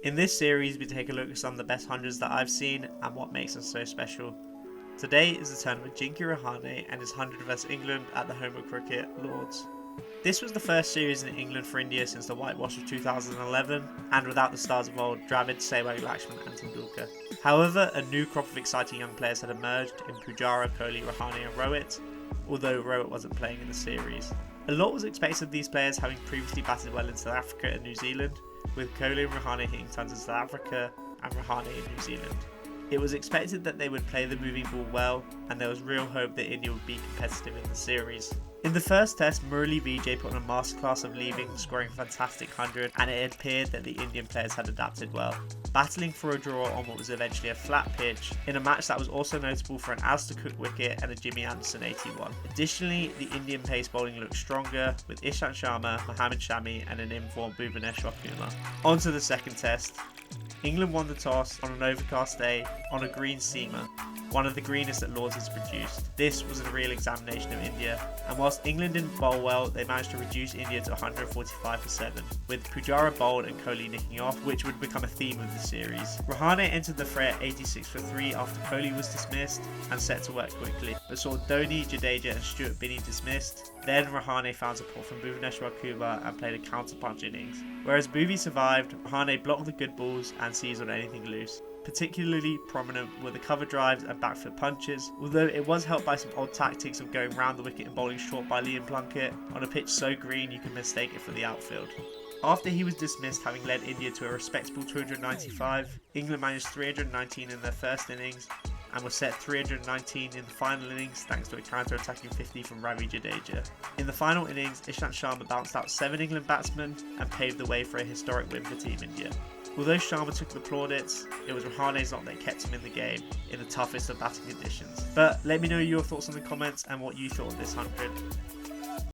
In this series we take a look at some of the best hundreds that I've seen and what makes them so special. Today is the turn of Jinky Rahane and his 100 vs England at the home of cricket, Lords. This was the first series in England for India since the whitewash of 2011, and without the stars of old, Dravid, Sehwag, Lakshman and Tendulkar. However, a new crop of exciting young players had emerged in Pujara, Kohli, Rahane and Rohit, although Rohit wasn't playing in the series. A lot was expected of these players, having previously batted well in South Africa and New Zealand, with Kohli and Rahane hitting tons in South Africa and Rahane in New Zealand. It was expected that they would play the moving ball well, and there was real hope that India would be competitive in the series. In the first test, Murali Vijay put on a masterclass of leaving, scoring a fantastic 100, and it appeared that the Indian players had adapted well, battling for a draw on what was eventually a flat pitch, in a match that was also notable for an Alistair Cook wicket and a Jimmy Anderson 81. Additionally, the Indian pace bowling looked stronger, with Ishant Sharma, Mohammad Shami and an informed Bhuvaneshwar Kumar. On to the second test. England won the toss on an overcast day on a green seamer, one of the greenest that Lords has produced. This was a real examination of India, and whilst England didn't bowl well, they managed to reduce India to 145 for 7, with Pujara bowled and Kohli nicking off, which would become a theme of the series. Rahane entered the fray at 86 for 3 after Kohli was dismissed and set to work quickly, but saw Dhoni, Jadeja and Stuart Binney dismissed. Then Rahane found support from Bhuvaneshwar Kumar and played a counter-punch innings. Whereas Bhuvi survived, Rahane blocked the good balls and seized on anything loose. Particularly prominent were the cover drives and backfoot punches, although it was helped by some odd tactics of going round the wicket and bowling short by Liam Plunkett on a pitch so green you can mistake it for the outfield. After he was dismissed, having led India to a respectable 295, England managed 319 in their first innings and was set 319 in the final innings thanks to a counter-attacking 50 from Ravi Jadeja. In the final innings, Ishant Sharma bounced out 7 England batsmen and paved the way for a historic win for Team India. Although Sharma took the plaudits, it was Rahane's knock that kept him in the game in the toughest of batting conditions. But let me know your thoughts in the comments and what you thought of this 100.